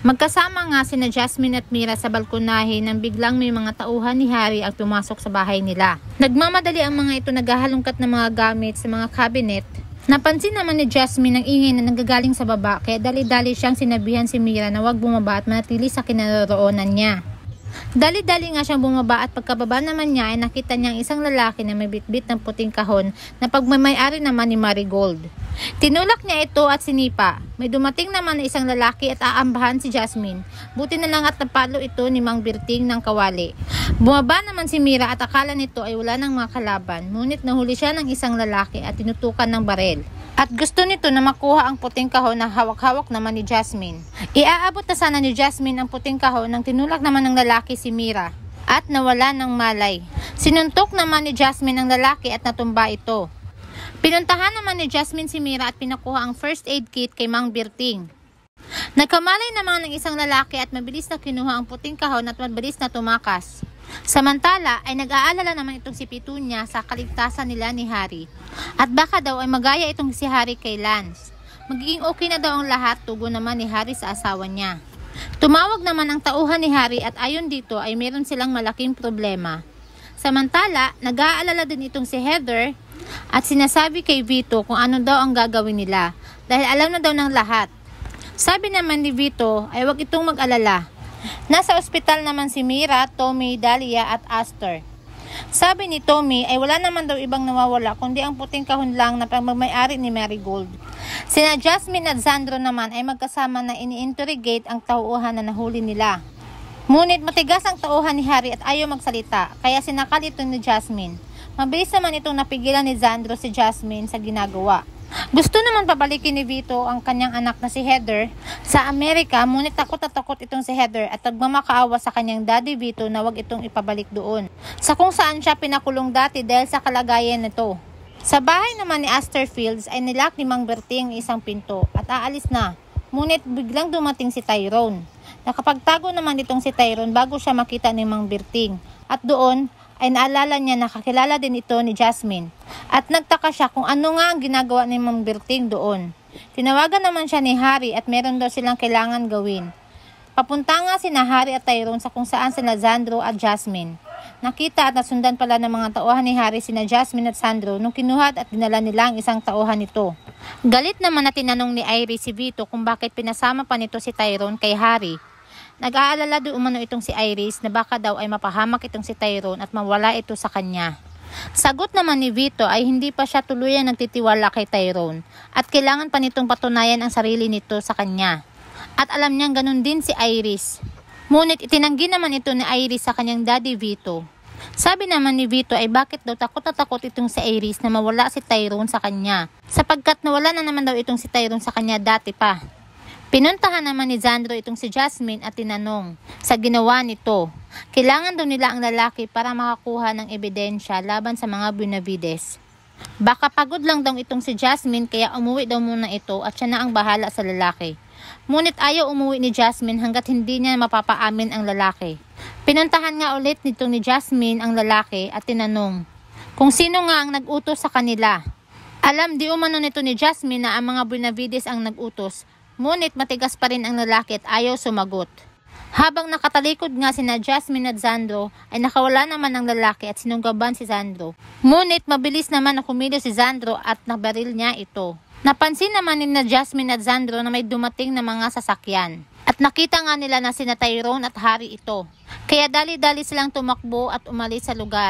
Magkasama nga sina Jasmine at Mira sa balkonahe nang biglang may mga tauhan ni Harry ang pumasok sa bahay nila. Nagmamadali ang mga ito naghahalongkat ng mga gamit sa mga cabinet. Napansin naman ni Jasmine ang ingay na nanggagaling sa baba kaya dali-dali siyang sinabihan si Mira na huwag bumaba at manatili sa kinaroroonan niya. Dali-dali nga siyang bumaba at pagkababa naman niya ay nakita niyang isang lalaki na may bitbit ng puting kahon na pagmamayari naman ni Marigold. Tinulak niya ito at sinipa. May dumating naman na isang lalaki at aambahan si Jasmine. Buti na lang at napalo ito ni Mang Berting ng kawali. Bumaba naman si Mira at akala nito ay wala ng mga kalaban. Ngunit nahuli siya ng isang lalaki at tinutukan ng barel. At gusto nito na makuha ang puting kahon na hawak-hawak naman ni Jasmine. Iaabot na sana ni Jasmine ang puting kahon nang tinulak naman ng lalaki si Mira at nawala ng malay. Sinuntok naman ni Jasmine ang lalaki at natumba ito. Pinuntahan naman ni Jasmine si Mira at pinakuha ang first aid kit kay Mang Berting. Nagkamalay naman ng isang lalaki at mabilis na kinuha ang puting kahon at mabilis na tumakas. Samantala ay nag-aalala naman itong si Petunia sa kaligtasan nila ni Harry. At baka daw ay magaya itong si Harry kay Lance. Magiging okay na daw ang lahat, tugon naman ni Harry sa asawa niya. Tumawag naman ang tauhan ni Harry at ayon dito ay meron silang malaking problema. Samantala, nag-aalala din itong si Heather at sinasabi kay Vito kung ano daw ang gagawin nila dahil alam na daw ng lahat. Sabi naman ni Vito ay wag itong mag-alala. Nasa ospital naman si Mira, Tommy, Dahlia at Astor. Sabi ni Tommy ay wala naman daw ibang nawawala kundi ang puting kahon lang na pagmamayari ni Marigold. Sina Jasmine at Sandro naman ay magkasama na ini-interrogate ang tauhan na nahuli nila. Ngunit matigas ang tauhan ni Harry at ayaw magsalita kaya sinakal ito ni Jasmine. Mabilis naman itong napigilan ni Sandro si Jasmine sa ginagawa. Gusto naman pabalikin ni Vito ang kanyang anak na si Heather sa Amerika, ngunit takot na takot itong si Heather at nagmamakaawa sa kanyang daddy Vito na wag itong ipabalik doon sa kung saan siya pinakulong dati dahil sa kalagayan nito. Sa bahay naman ni Astor Fields ay nilak ni Mang Berting isang pinto at aalis na, ngunit biglang dumating si Tyrone. Nakapagtago naman itong si Tyrone bago siya makita ni Mang Berting at doon ay naalala niya na kakilala din ito ni Jasmine. At nagtaka siya kung ano nga ang ginagawa ni Mang Berting doon. Tinawagan naman siya ni Harry at meron daw silang kailangan gawin. Papunta nga sina Harry at Tyrone sa kung saan sila Sandro at Jasmine. Nakita at nasundan pala ng mga tauhan ni Harry sina Jasmine at Sandro nung kinuha at dinala nila ang isang tauhan nito. Galit naman na tinanong ni Iris si Vito kung bakit pinasama pa nito si Tyrone kay Harry. Nag-aalala do umano itong si Iris na baka daw ay mapahamak itong si Tyrone at mawala ito sa kanya. Sagot naman ni Vito ay hindi pa siya tuluyang nagtitiwala kay Tyrone at kailangan pa nitong patunayan ang sarili nito sa kanya. At alam niyang ganun din si Iris. Ngunit itinanggi naman ito ni Iris sa kanyang daddy Vito. Sabi naman ni Vito ay bakit daw takot na takot itong si Iris na mawala si Tyrone sa kanya sapagkat nawala na naman daw itong si Tyrone sa kanya dati pa. Pinuntahan naman ni Sandro itong si Jasmine at tinanong sa ginawa nito. Kailangan daw nila ang lalaki para makakuha ng ebidensya laban sa mga Benavides. Baka pagod lang daw itong si Jasmine kaya umuwi daw muna ito at siya na ang bahala sa lalaki. Ngunit ayaw umuwi ni Jasmine hanggat hindi niya mapapaamin ang lalaki. Pinuntahan nga ulit nito ni Jasmine ang lalaki at tinanong kung sino nga ang nag-utos sa kanila. Alam di umano nito ni Jasmine na ang mga Benavides ang nag-utos. Ngunit matigas pa rin ang lalaki at ayaw sumagot. Habang nakatalikod nga sina Jasmine at Sandro ay nakawala naman ang lalaki at sinunggaban si Sandro. Ngunit mabilis naman na kumilos si Sandro at nabaril niya ito. Napansin naman ni Jasmine at Sandro na may dumating na mga sasakyan. At nakita nga nila na sina Tyrone at Harry ito. Kaya dali-dali silang tumakbo at umalis sa lugar.